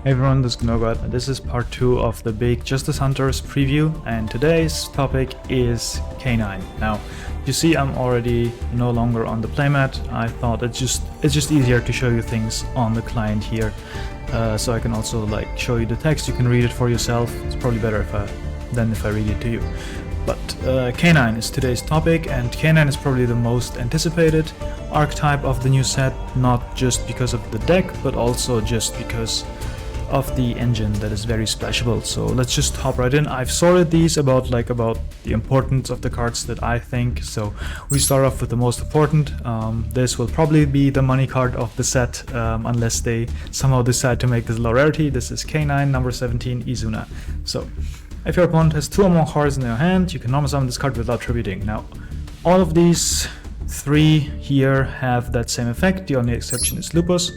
Hey everyone, this is Gnogod, and this is part 2 of the big Justice Hunters preview, and today's topic is K9. Now, you see I'm already no longer on the playmat. I thought it's just easier to show you things on the client here, so I can also show you the text. You can read it for yourself. It's probably better than if I read it to you. But K9 is today's topic, and K9 is probably the most anticipated archetype of the new set, not just because of the deck, but also just because of the engine that is very splashable. So let's just hop right in. I've sorted these about the importance of the cards that I think. So we start off with the most important. This will probably be the money card of the set, unless they somehow decide to make this low rarity. This is K9 number 17 Izuna. So if your opponent has 2 or more cards in their hand, you can normal summon this card without tributing. Now, all of these 3 here have that same effect. The only exception is Lupus.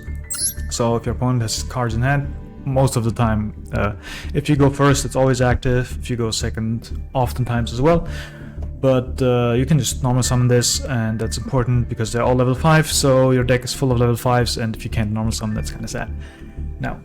So if your opponent has cards in hand, most of the time, if you go first, it's always active. If you go second, oftentimes as well. But you can just normal summon this, and that's important because they're all level 5, so your deck is full of level 5s, and if you can't normal summon, that's kind of sad. Now,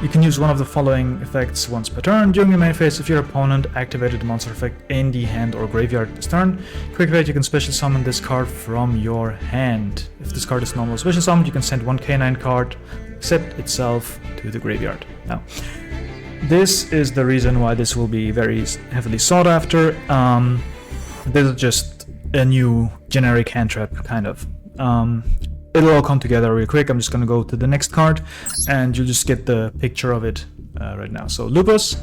you can use one of the following effects once per turn. During your main phase, if your opponent activated the monster effect in the hand or graveyard this turn, quick effect, you can special summon this card from your hand. If this card is normal special summoned, you can send one K9 card, except itself, to the graveyard. Now, this is the reason why this will be very heavily sought after. This is just a new generic hand trap, kind of. It'll all come together real quick. I'm just gonna go to the next card, and you'll just get the picture of it right now. So Lupus,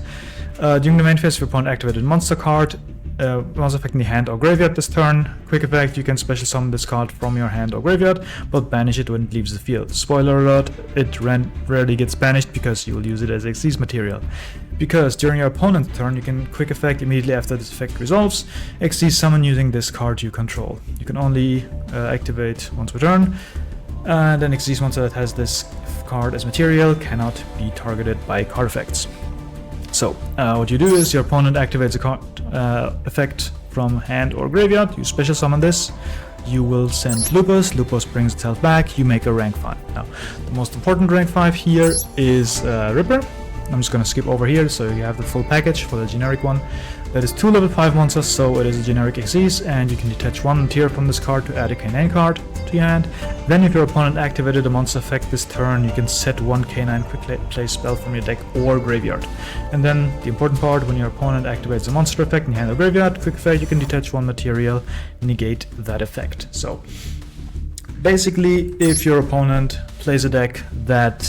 during the main phase, if your opponent activated monster card, monster effect in the hand or graveyard this turn, quick effect, you can special summon this card from your hand or graveyard, but banish it when it leaves the field. Spoiler alert, it rarely gets banished because you will use it as Xyz material. Because during your opponent's turn, you can quick effect immediately after this effect resolves, Xyz summon using this card you control. You can only activate once per turn, and an Xyz monster that has this card as material cannot be targeted by card effects. So, what you do is your opponent activates a card effect from hand or graveyard, you special summon this, you will send Lupus, Lupus brings itself back, you make a rank 5. Now, the most important rank 5 here is Ripper. I'm just gonna skip over here so you have the full package for the generic one. That is 2 level 5 monsters, so it is a generic Xyz, and you can detach one material from this card to add a K9 card to your hand. Then if your opponent activated a monster effect this turn, you can set one K9 quick play spell from your deck or graveyard. And then the important part, when your opponent activates a monster effect in your hand or graveyard, quick effect, you can detach one material, negate that effect. So basically, if your opponent plays a deck that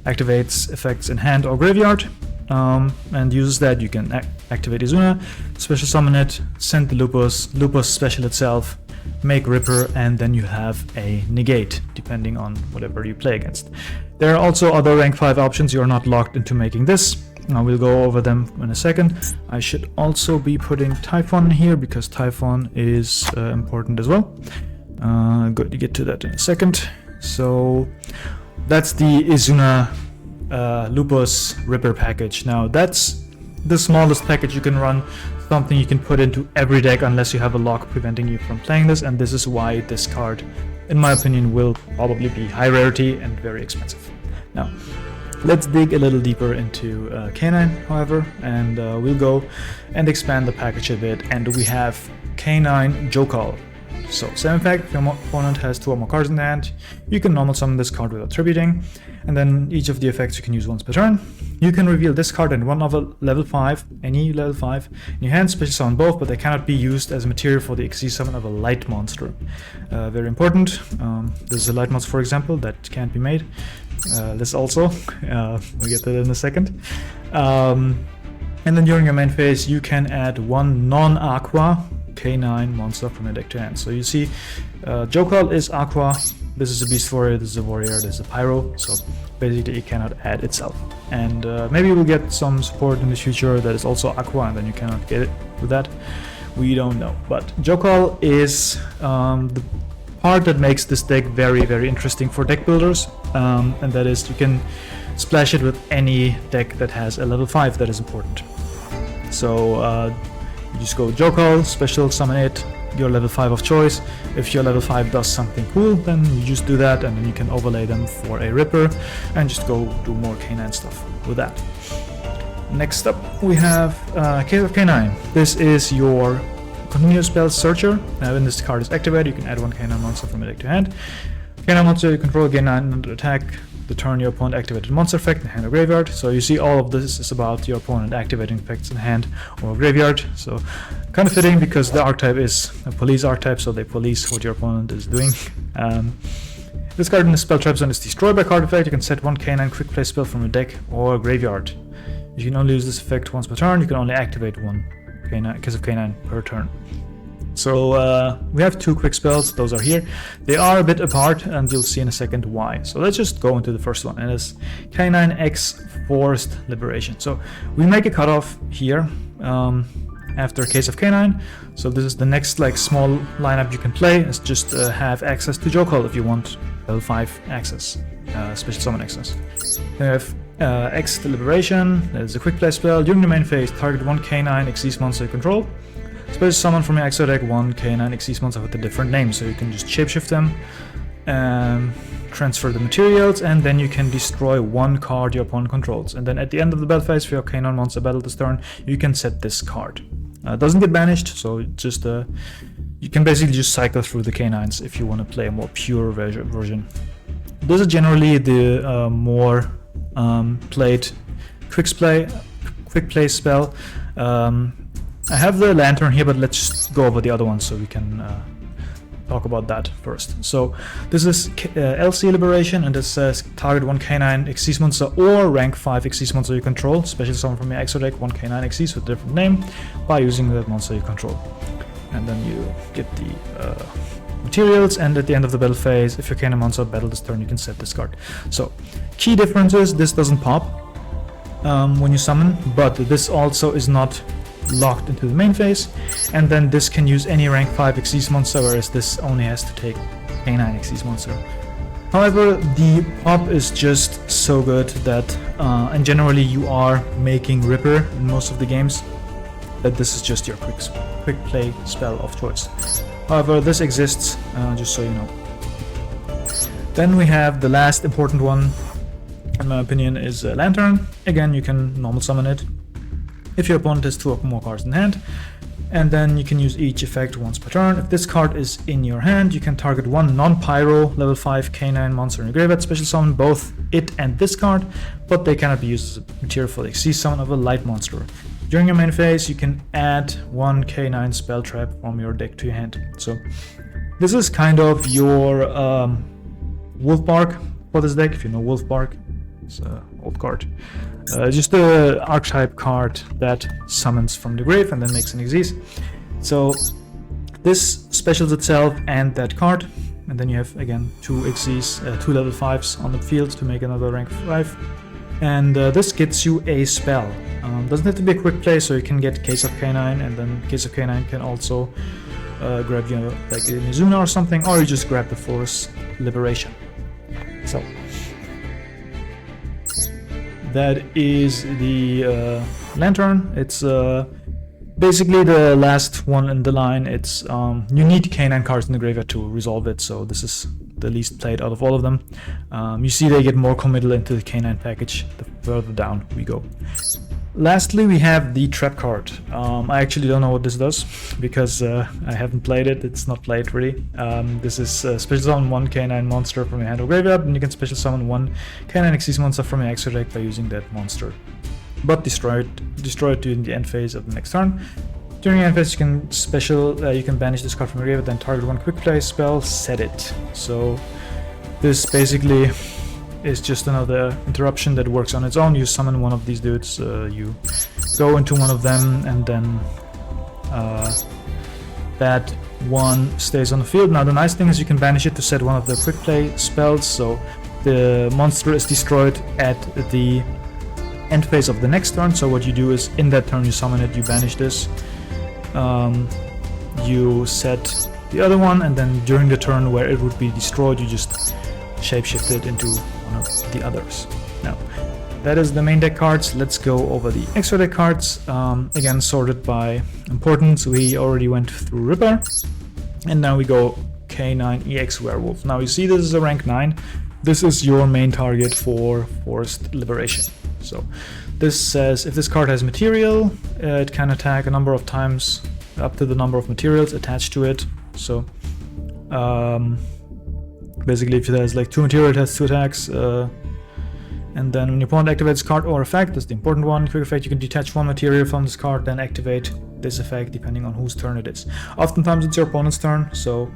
activates effects in hand or graveyard, and uses that, you can activate Izuna, special summon it, send the Lupus, Lupus special itself, make Ripper, and then you have a negate, depending on whatever you play against. There are also other rank 5 options. You're not locked into making this. We'll go over them in a second. I should also be putting Typhon here, because Typhon is important as well. Good to get to that in a second. So that's the Izuna Lupus Ripper package. Now, that's the smallest package you can run, something you can put into every deck unless you have a lock preventing you from playing this, and this is why this card, in my opinion, will probably be high rarity and very expensive. Now, let's dig a little deeper into K9, however, and we'll go and expand the package a bit, and we have K9 Jokal. So, same effect, if your opponent has 2 or more cards in hand, you can normal summon this card without tributing, and then each of the effects you can use once per turn. You can reveal this card and one of a level 5, any level 5, in your hand, special summon both, but they cannot be used as material for the Xyz summon of a light monster. Very important. This is a light monster, for example, that can't be made. This also, we'll get to that in a second. And then during your main phase, you can add one non-aqua K9 monster from your deck to hand. So you see, Jokal is Aqua, this is a Beast Warrior, this is a Warrior, this is a Pyro, so basically it cannot add itself. And maybe we'll get some support in the future that is also Aqua, and then you cannot get it with that. We don't know. But Jokal is the part that makes this deck very, very interesting for deck builders, and that is you can splash it with any deck that has a level 5 that is important. So you just go Jokal, special summon it, your level 5 of choice. If your level 5 does something cool, then you just do that, and then you can overlay them for a Ripper and just go do more K9 stuff with that. Next up we have Case of K9. This is your continuous spell searcher. When this card is activated, you can add one K9 monster from your deck to hand. K9 monster you control gain 9 under attack the turn your opponent activated monster effect in hand or graveyard. So you see all of this is about your opponent activating effects in hand or graveyard. So kind of fitting because the archetype is a police archetype, so they police what your opponent is doing. This card in the spell trap zone is destroyed by card effect. You can set one K9 quick play spell from your deck or graveyard. You can only use this effect once per turn. You can only activate one Case of K9 per turn. So we have two quick spells, those are here. They are a bit apart and you'll see in a second why. So let's just go into the first one, and it's K9X Forced Liberation. So we make a cutoff here after Case of K9. So this is the next like small lineup you can play. It's just have access to Jokel if you want level 5 access, special summon access. Then we have X Liberation. That is a quick play spell. During the main phase, target one K9 Xyz monster you control. Special summon from your extra deck one K9 Xyz monster with a different name, so you can just shapeshift them, transfer the materials, and then you can destroy one card your opponent controls. And then at the end of the battle phase, for your K9 monster battle this turn, you can set this card. It doesn't get banished, so just you can basically just cycle through the K9s if you want to play a more pure version. This is generally the more played quick play spell. I have the Lantern here, but let's just go over the other ones so we can talk about that first. So this is LC Liberation, and it says target one K9 Xyz monster or rank 5 Xyz monster you control. Special summon from your extra deck one K9 Xyz with a different name by using that monster you control. And then you get the materials, and at the end of the battle phase, if your K9 monster battle this turn, you can set this card. So key difference is this doesn't pop when you summon, but this also is not locked into the main phase, and then this can use any rank 5 Xyz monster, whereas this only has to take K9 Xyz monster. However, the pop is just so good that, and generally you are making Ripper in most of the games, that this is just your quick play spell of choice. However, this exists, just so you know. Then we have the last important one, in my opinion, is Lantern. Again, you can normal summon it if your opponent has 2 or more cards in hand, and then you can use each effect once per turn. If this card is in your hand, you can target one non-pyro level 5 K9 monster in your graveyard, special summon both it and this card, but they cannot be used as a material for the Xyz summon of a light monster. During your main phase, you can add one K9 spell trap from your deck to your hand. So this is kind of your Wolfbark for this deck, if you know Wolfbark. It's an old card. Just the archetype card that summons from the grave and then makes an Xyz. So this specials itself and that card, and then you have again 2 Xyz, 2 level 5s on the field to make another rank 5. And this gets you a spell. Doesn't have to be a quick play, so you can get Case of K9, and then Case of K9 can also grab you like a Mizuna or something, or you just grab the Force Liberation. So that is the Lantern. It's basically the last one in the line. It's you need K9 cards in the graveyard to resolve it, so this is the least played out of all of them. You see they get more committal into the K9 package the further down we go. Lastly, we have the Trap card. I actually don't know what this does because I haven't played it. It's not played really. This is special summon one K9 monster from your hand or graveyard, and you can special summon one K9 Xyz monster from your extra deck by using that monster. But destroy it during the end phase of the next turn. During the end phase, you can banish this card from your graveyard, then target one quick play spell, set it. So this basically is just another interruption that works on its own. You summon one of these dudes, you go into one of them, and then that one stays on the field. Now the nice thing is you can banish it to set one of the quick play spells, so the monster is destroyed at the end phase of the next turn. So what you do is in that turn you summon it, you banish this, you set the other one, and then during the turn where it would be destroyed, you just shapeshift it into one of the others. Now that is the main deck cards. Let's go over the extra deck cards, again sorted by importance. We already went through Ripper, And now we go K9 EX Werewolf. Now you see this is a rank 9. This is your main target for Forced Liberation. So this says if this card has material, it can attack a number of times up to the number of materials attached to it. So basically if it has like 2 material, it has 2 attacks. And then when your opponent activates card or effect, that's the important one, quick effect, you can detach 1 material from this card, then activate this effect depending on whose turn it is. Oftentimes it's your opponent's turn, so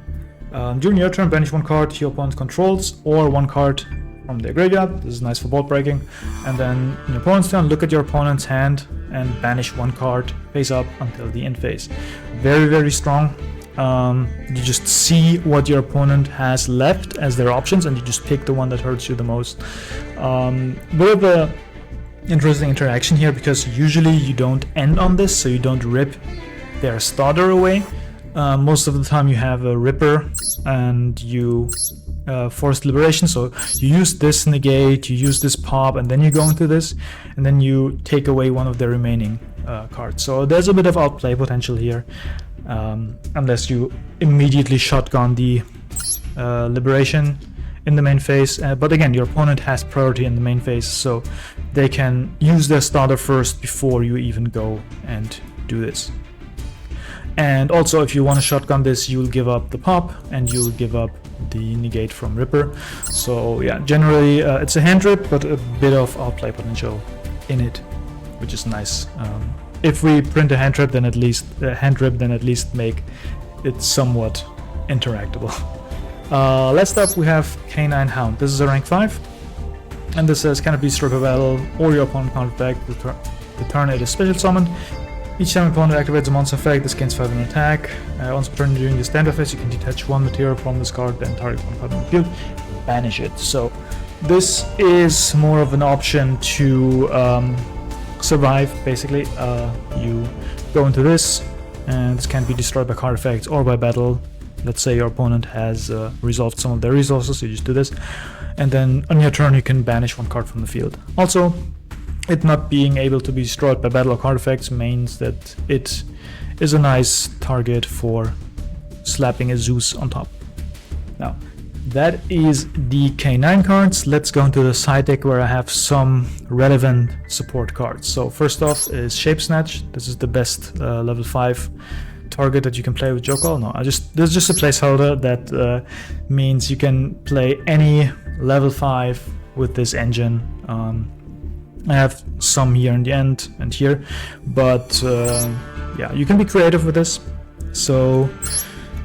during your turn, banish 1 card your opponent controls or 1 card from their graveyard. This is nice for board breaking. And then in your opponent's turn, look at your opponent's hand and banish 1 card face up until the end phase. Very, very strong. You just see what your opponent has left as their options and you just pick the one that hurts you the most. Bit of a interesting interaction here because usually you don't end on this, so you don't rip their starter away. Most of the time you have a ripper and you Forced Liberation, so you use this negate, you use this pop, and then you go into this, and then you take away one of the remaining cards. So there's a bit of outplay potential here. Unless you immediately shotgun the liberation in the main phase. But again, your opponent has priority in the main phase, so they can use their starter first before you even go and do this. And also, if you want to shotgun this, you'll give up the pop and you'll give up the negate from Ripper. So yeah, generally it's a hand rip, but a bit of outplay potential in it, which is nice. If we print a hand rip, then at least make it somewhat interactable. Last up we have K9 Hound. This is a rank 5, and this says, can it be struck by battle or your opponent counter back the turn it is special summoned. Each time opponent activates a monster effect, this gains 5 in attack. Once per turn during the standard phase, you can detach 1 material from this card, then target 1 card on the field, banish it. So this is more of an option to survive, basically. You go into this, and this can be destroyed by card effects or by battle. Let's say your opponent has resolved some of their resources, so you just do this. And then on your turn, you can banish 1 card from the field. Also, it not being able to be destroyed by battle or card effects means that it is a nice target for slapping a Zeus on top. Now, that is the K9 cards. Let's go into the side deck where I have some relevant support cards. So first off is Shape Snatch. This is the best level 5 target that you can play with Joker. No, this is just a placeholder that means you can play any level 5 with this engine. I have some here in the end and here, but yeah, you can be creative with this. So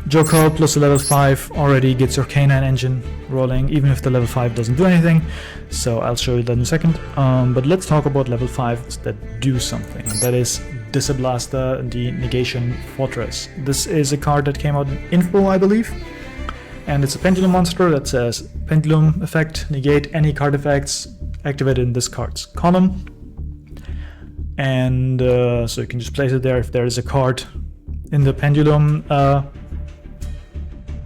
Joker plus a level 5 already gets your K9 engine rolling, even if the level 5 doesn't do anything. So I'll show you that in a second. But let's talk about level 5s that do something, and that is Disablaster, the Negation Fortress. This is a card that came out in Info, I believe. And it's a pendulum monster that says pendulum effect, negate any card effects activated in this card's column. And so you can just place it there. If there is a card in the pendulum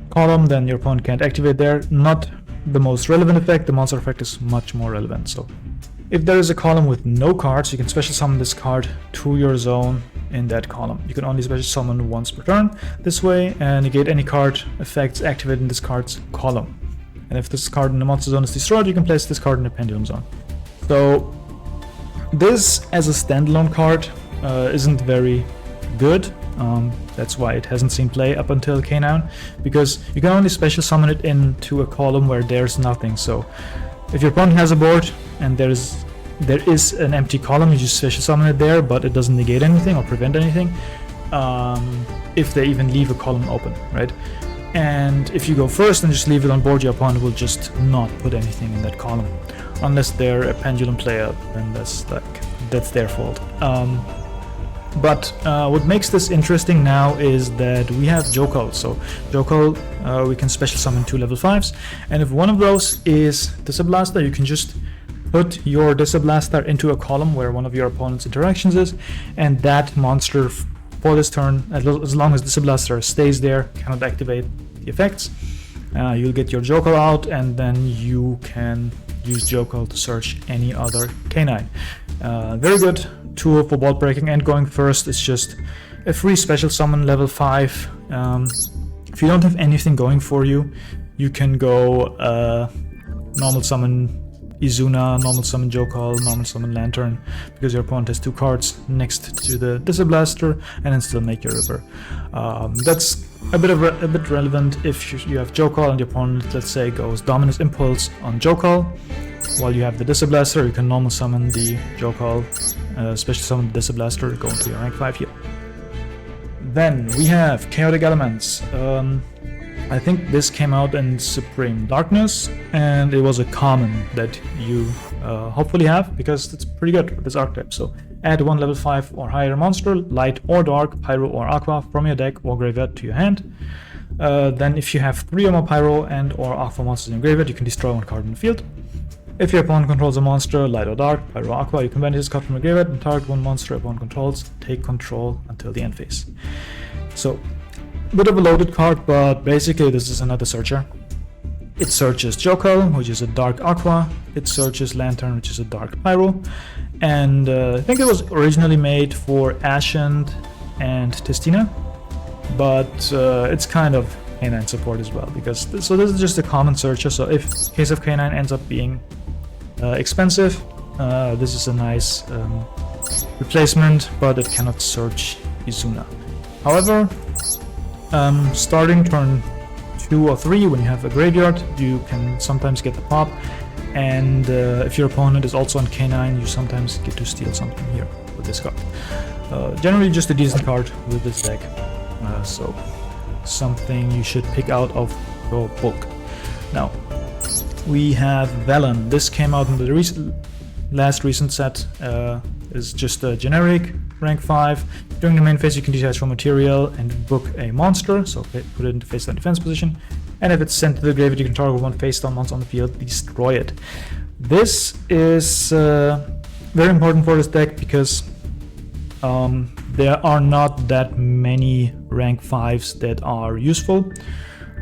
column, then your opponent can't activate there. Not the most relevant effect. The monster effect is much more relevant. So if there is a column with no cards, you can special summon this card to your zone in that column. You can only special summon once per turn this way and negate any card effects activated in this card's column. And if this card in the monster zone is destroyed, you can place this card in the pendulum zone. So this as a standalone card isn't very good. That's why it hasn't seen play up until K9, because you can only special summon it into a column where there's nothing. So if your opponent has a board and there is an empty column, you just special summon it there, but it doesn't negate anything or prevent anything, if they even leave a column open, right? And if you go first and just leave it on board, your opponent will just not put anything in that column. Unless they're a pendulum player, then that's their fault. But what makes this interesting now is that we have Jokal. So Jokal, we can special summon 2 level 5s, and if one of those is Disablaster, you can just put your Disablaster into a column where one of your opponent's interactions is, and that monster for this turn, as long as Disablaster stays there, cannot activate the effects. You'll get your Jokal out, and then you can use Jokal to search any other K9. Very good tool for board breaking, and going first is just a free special summon level 5 If you don't have anything going for you, you can go normal summon Izuna, normal summon Jokal, normal summon Lantern, because your opponent has 2 cards next to the Disablaster, and then still make your Ripper. That's a bit relevant if you have Jokal and your opponent, let's say, goes Dominus Impulse on Jokal. While you have the Disablaster, you can normal summon the Jokal, special summon the Disablaster, go into your rank 5 here. Then we have Chaotic Elements. I think this came out in Supreme Darkness, and it was a common that you hopefully have, because it's pretty good with this archetype. So add 1 level 5 or higher monster, light or dark, pyro or aqua, from your deck or graveyard to your hand. Then if you have 3 or more pyro and or aqua monsters in your graveyard, you can destroy 1 card in the field. If your opponent controls a monster, light or dark, pyro or aqua, you can banish this card from your graveyard and target 1 monster your opponent controls, take control until the end phase. So, bit of a loaded card, but basically this is another searcher. It searches Jokal, which is a dark aqua, it searches Lantern, which is a dark pyro, and I think it was originally made for Ascent and Testina, but it's kind of K9 support as well, because this is just a common searcher. So if Case of K9 ends up being expensive, this is a nice replacement, but it cannot search Izuna. However, starting turn 2 or 3, when you have a graveyard, you can sometimes get the pop, and if your opponent is also on K9, you sometimes get to steal something here with this card. Generally just a decent card with this deck, so something you should pick out of your bulk. Now, we have Velen. This came out in the last recent set. Is just a generic rank 5. During the main phase, you can detach from material and book a monster, so put it into face down defense position. And if it's sent to the graveyard, you can target 1 face down monster on the field, destroy it. This is very important for this deck because there are not that many rank 5s that are useful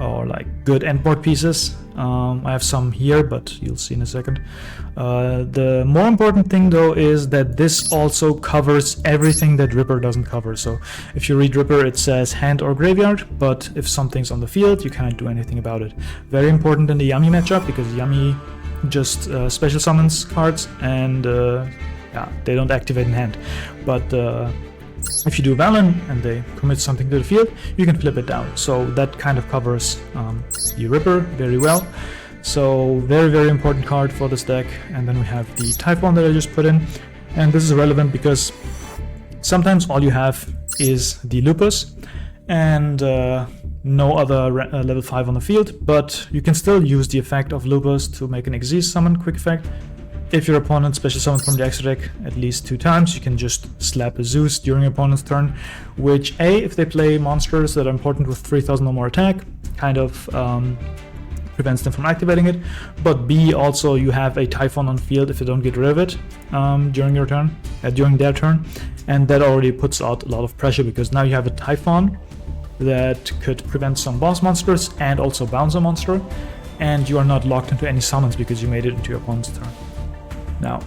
or like good endboard pieces. I have some here, but you'll see in a second. The more important thing though is that this also covers everything that Ripper doesn't cover. So if you read Ripper, it says hand or graveyard, but if something's on the field, you can't do anything about it. Very important in the Yami matchup, because Yami just special summons cards, and yeah, they don't activate in hand. But if you do Velen and they commit something to the field, you can flip it down. So that kind of covers the Ripper very well. So very important card for this deck. And then we have the Typhon that I just put in. And this is relevant because sometimes all you have is the Lupus and no other level 5 on the field, but you can still use the effect of Lupus to make an Xyz summon quick effect. If your opponent special summons from the extra deck at least 2 times, you can just slap a Zeus during your opponent's turn, which A, if they play monsters that are important with 3000 or more attack, kind of prevents them from activating it, but B, also you have a Typhon on field if you don't get rid of it during their turn, and that already puts out a lot of pressure, because now you have a Typhon that could prevent some boss monsters and also bounce a monster, and you are not locked into any summons because you made it into your opponent's turn. Now,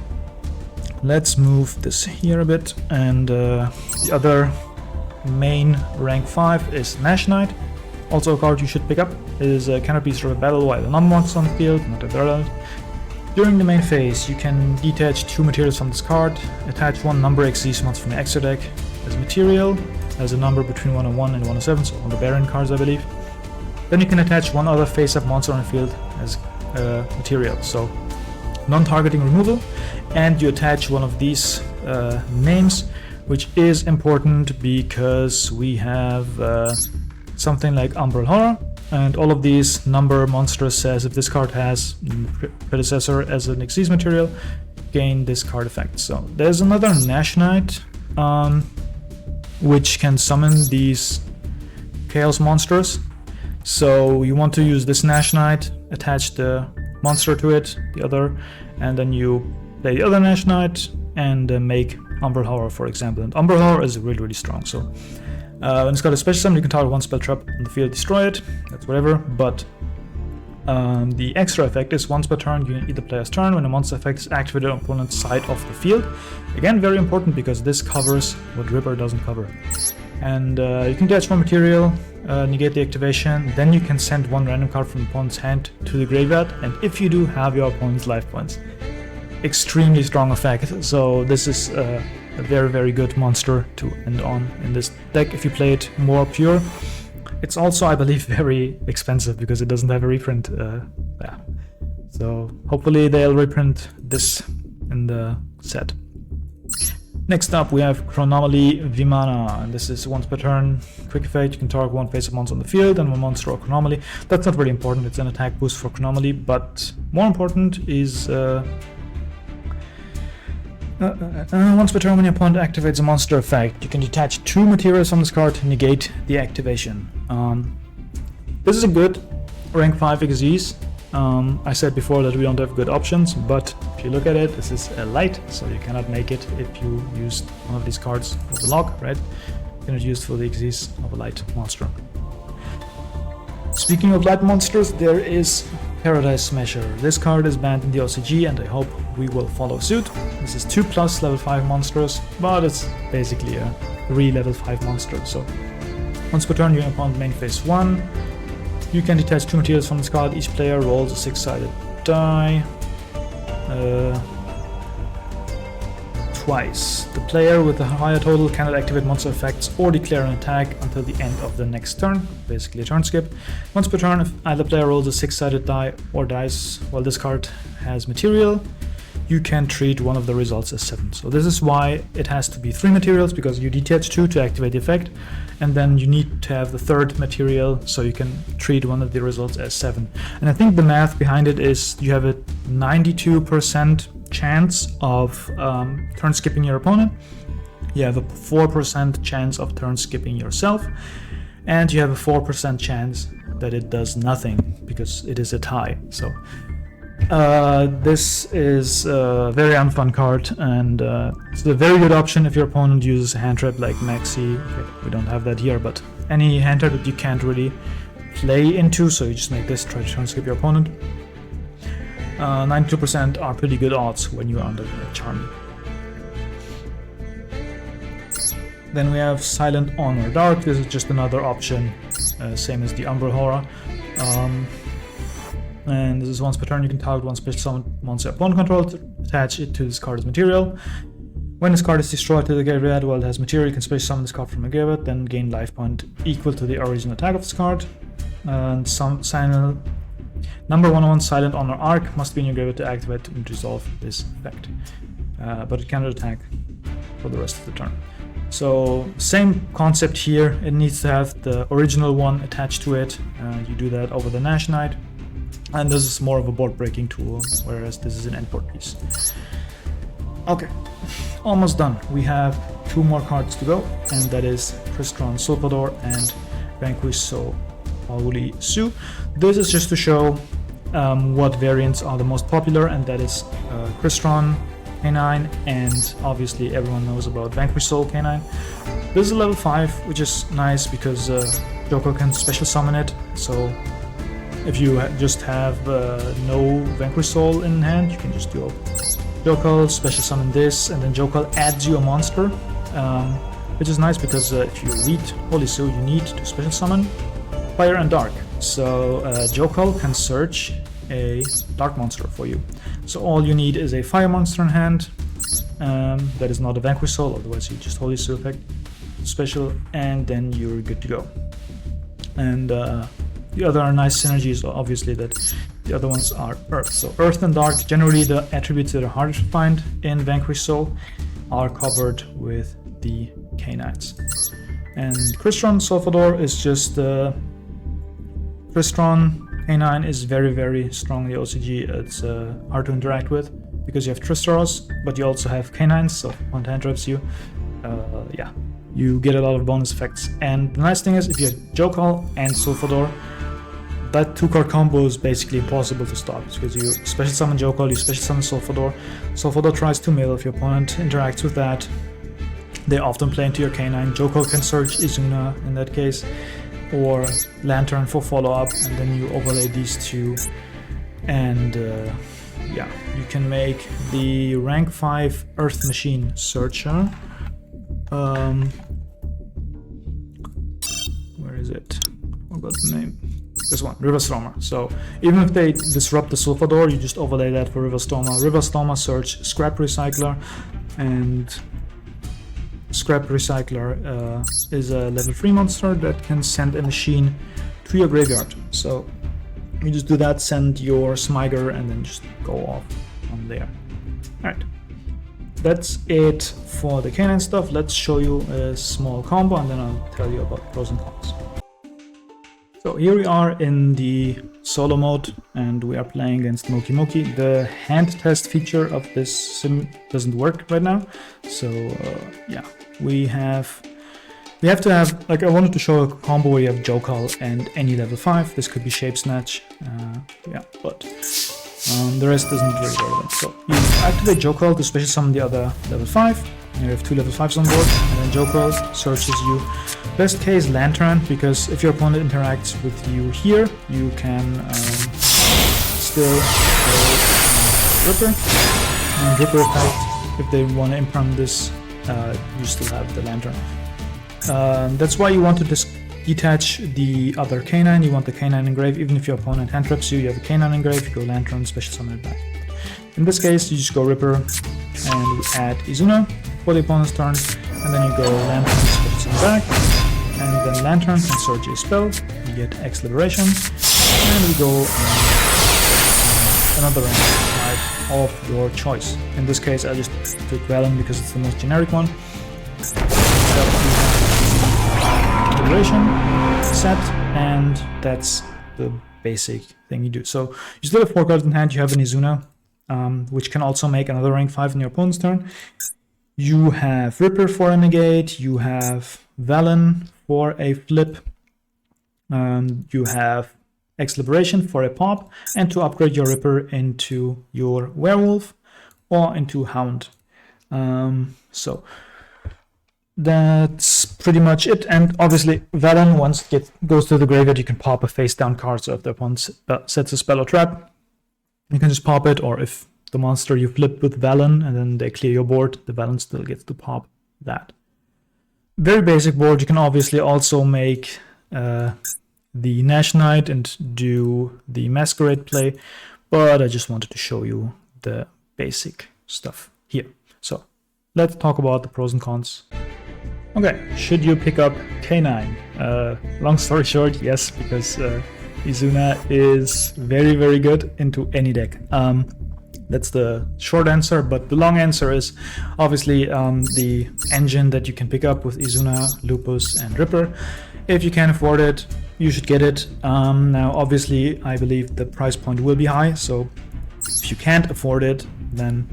let's move this here a bit, and the other main rank 5 is Nash Knight. Also a card you should pick up. It is a counterpiece for a battle while the non-monsters on the field, not if they're relevant. During the main phase, you can detach 2 materials from this card, attach 1 number Xyz monster from the extra deck as material, as a number between 101 and 107, so all the Baron cards I believe. Then you can attach 1 other face-up monster on the field as material, so non-targeting removal, and you attach 1 of these names, which is important because we have something like Umbral Horror, and all of these number monsters says if this card has predecessor as an Xyz material, gain this card effect. So there's another Nash Knight which can summon these Chaos monsters. So you want to use this Nash Knight, attach the monster to it, the other, and then you play the other Nash Knight and make Umbral Horror, for example. And Umbral Horror is really strong, so when it's got a special summon, you can target 1 spell trap on the field, destroy it, that's whatever, but the extra effect is once per turn, you either player's turn, when a monster effect is activated on opponent's side of the field. Again, very important because this covers what Ripper doesn't cover. And you can attach one material, negate the activation, then you can send one random card from the opponent's hand to the graveyard, and if you do, have your opponent's life points. Extremely strong effect, so this is a very, very good monster to end on in this deck if you play it more pure. It's also, I believe, very expensive because it doesn't have a reprint. Yeah. So hopefully they'll reprint this in the set. Next up we have Chronomaly Vimana, and this is once per turn, quick effect, you can target one face of monster on the field and one monster or Chronomaly. That's not really important, it's an attack boost for Chronomaly, but more important is once per turn when your opponent activates a monster effect, you can detach 2 materials from this card to negate the activation. This is a good rank 5 Xyz. I said before that we don't have good options, but if you look at it, this is a light, so you cannot make it if you use one of these cards with a lock, right? You cannot use for the Xyz of a light monster. Speaking of light monsters, there is Paradise Smasher. This card is banned in the OCG and I hope we will follow suit. This is 2+ level 5 monsters, but it's basically a 3 level 5 monster. So once per turn, your opponent main phase 1. You can detach 2 materials from this card. Each player rolls a 6-sided die. Twice. The player with the higher total cannot activate monster effects or declare an attack until the end of the next turn, basically a turn skip. Once per turn, if either player rolls a 6-sided die or dice while this card has material, you can treat one of the results as 7. So this is why it has to be 3 materials, because you detach 2 to activate the effect, and then you need to have the 3rd material so you can treat one of the results as 7. And I think the math behind it is you have a 92% chance of turn skipping your opponent, you have a 4% chance of turn skipping yourself, and you have a 4% chance that it does nothing because it is a tie. So this is a very unfun card, and it's a very good option if your opponent uses a hand trap like Maxi. Okay, we don't have that here, but any hand trap that you can't really play into, so you just make this, try to turn skip your opponent. 92% are pretty good odds when you are under Charmy. Then we have Silent Honor Dark. This is just another option, same as the Umbral Horror. And this is once per turn, you can target one special summon monster opponent control to attach it to this card's material. When this card is destroyed to the graveyard while it has material, you can special summon this card from a graveyard, then gain life point equal to the original attack of this card. And number 101 Silent Honor Arc must be in your graveyard to activate and resolve this effect. But it cannot attack for the rest of the turn. So same concept here, it needs to have the original one attached to it. You do that over the Nash Knight. And this is more of a board breaking tool, whereas this is an endboard piece. Okay, almost done. We have 2 more cards to go, and that is Crystron Sulfador and Vanquish So Holy Sue. This is just to show what variants are the most popular, and that is Crystron K9, and obviously everyone knows about Vanquish Soul K9. This is a level 5, which is nice because Joker can special summon it, so if you just have no Vanquish Soul in hand, you can just do Jokal, special summon this, and then Jokal adds you a monster, which is nice because if you read Holy Sue, you need to special summon Fire and Dark. So Jokal can search a Dark monster for you. So all you need is a Fire monster in hand, that is not a Vanquish Soul, otherwise you just Holy Sue effect, special, and then you're good to go. And the other nice synergies are obviously that the other ones are Earth. So Earth and Dark, generally the attributes that are harder to find in Vanquish Soul, are covered with the K9s. And Crystron Sulfador is just Crystron K9 is very, very strongly OCG. It's hard to interact with because you have Tristaros, but you also have K9s, so on hand traps you, yeah, you get a lot of bonus effects. And the nice thing is, if you have Jokal and Sulfador, that 2-card combo is basically impossible to stop, because you special summon Jokal, you special summon Sulfador. Sulfador tries to mill. If your opponent interacts with that, they often play into your K9. Jokal can search Izuna in that case, or Lantern for follow-up, and then you overlay these 2, and yeah, you can make the rank 5 Earth Machine Searcher. where is it? Forgot the name. This one, River Stormer. So even if they disrupt the Sulfador, you just overlay that for River Stormer. River Stormer search Scrap Recycler, and Scrap Recycler is a level 3 monster that can send a machine to your graveyard. So you just do that, send your Smiger, and then just go off on there. Alright, that's it for the canine stuff. Let's show you a small combo, and then I'll tell you about pros and cons. So here we are in the solo mode, and we are playing against Moki Moki. The hand test feature of this sim doesn't work right now, so yeah, we have to have, like, I wanted to show a combo where you have Jokal and any level 5. This could be Shape Snatch, yeah, but the rest isn't very relevant. So you activate Jokal to special summon the other level 5. You have 2 level 5s on board, and then Jokal searches you. Best case Lantern, because if your opponent interacts with you here, you can still go Ripper. And Ripper effect, if they want to imprint this, you still have the Lantern. That's why you want to detach the other canine. You want the canine engrave. Even if your opponent hand traps you, you have a canine engrave, you go Lantern, special summon it back. In this case, you just go Ripper and add Izuna for the opponent's turn, and then you go Lantern, special summon back, and then Lantern can search a spell, you get X Liberation, and we go another rank type of your choice. In this case, I just took Valen because it's the most generic one. Liberation set, and that's the basic thing you do. So you still have 4 cards in hand. You have an Izuna, which can also make another rank 5 in your opponent's turn. You have Ripper for a negate. You have Valen for a flip. You have X Liberation for a pop, and to upgrade your Ripper into your Werewolf or into Hound. So that's pretty much it. And obviously, Valen, once it goes to the graveyard, you can pop a face down card. So if the opponent sets a spell or trap, you can just pop it. Or if the monster you flip with Valen and then they clear your board, the Valen still gets to pop that. Very basic board. You can obviously also make the Nash Knight and do the Masquerade play, but I just wanted to show you the basic stuff here. So let's talk about the pros and cons. Okay, should you pick up K9? Long story short, yes, because Izuna is very, very good into any deck. That's the short answer, but the long answer is obviously the engine that you can pick up with Izuna, Lupus, and Ripper. If you can afford it, you should get it. Now, obviously, I believe the price point will be high, so if you can't afford it, then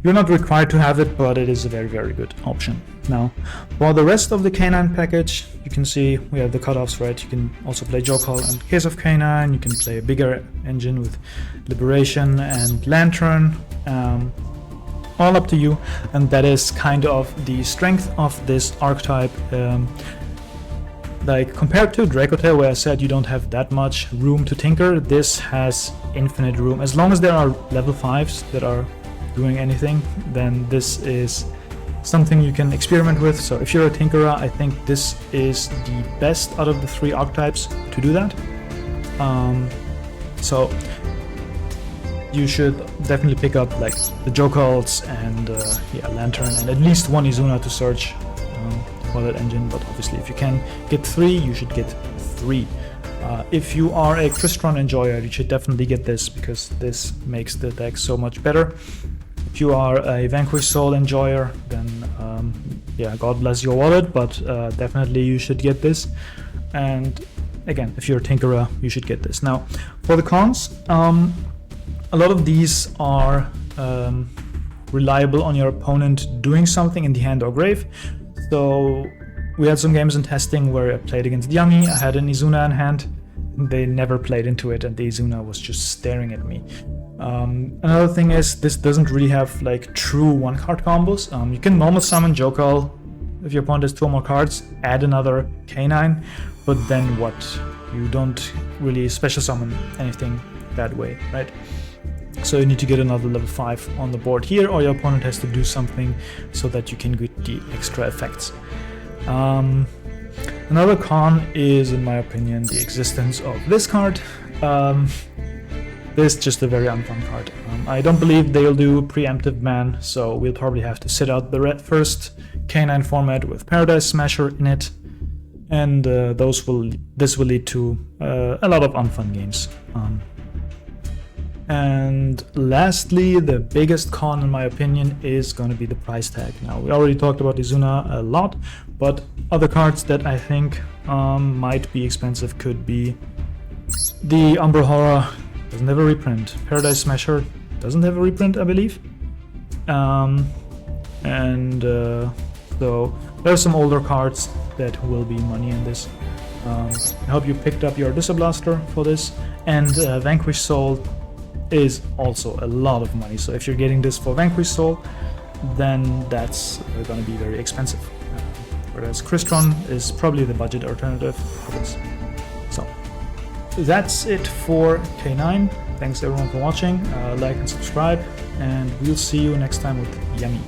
you're not required to have it, but it is a very, very good option. Now, for the rest of the K9 package, you can see we have the cutoffs, right? You can also play Jokal in case of K9, you can play a bigger engine with Liberation and Lantern, all up to you, and that is kind of the strength of this archetype. Like, compared to Dracotail, where I said you don't have that much room to tinker, this has infinite room. As long as there are level 5s that are doing anything, then this is something you can experiment with. So if you're a tinkerer, I think this is the best out of the 3 archetypes to do that. So you should definitely pick up like the Jokals and yeah, Lantern, and at least 1 Izuna to search for that engine. But obviously, if you can get 3, you should get 3. If you are a Crystron enjoyer, you should definitely get this, because this makes the deck so much better. If you are a Vanquish Soul enjoyer, then yeah, God bless your wallet, but definitely you should get this. And again, if you're a Tinkerer, you should get this. Now, for the cons, a lot of these are reliable on your opponent doing something in the hand or grave. So we had some games in testing where I played against Yami, I had an Izuna in hand, they never played into it, and the Izuna was just staring at me. Another thing is, this doesn't really have like true 1-card combos. You can normal summon Jokal if your opponent has 2 or more cards, add another K9, but then what? You don't really special summon anything that way, right? So you need to get another level 5 on the board here, or your opponent has to do something so that you can get the extra effects. Another con is, in my opinion, the existence of this card. This is just a very unfun card. I don't believe they'll do preemptive ban, so we'll probably have to sit out the first K9 format with Paradise Smasher in it, and this will lead to a lot of unfun games. And lastly, the biggest con, in my opinion, is going to be the price tag. Now, we already talked about Izuna a lot, but other cards that I think might be expensive could be the Umbra Horror. Doesn't have a reprint. Paradise Smasher doesn't have a reprint, I believe. So there are some older cards that will be money in this. I hope you picked up your Disablaster for this. And Vanquish Soul is also a lot of money. So if you're getting this for Vanquish Soul, then that's going to be very expensive. Whereas Crystron is probably the budget alternative for this. So that's it for K9. Thanks everyone for watching. Like and subscribe, and we'll see you next time with Yummy.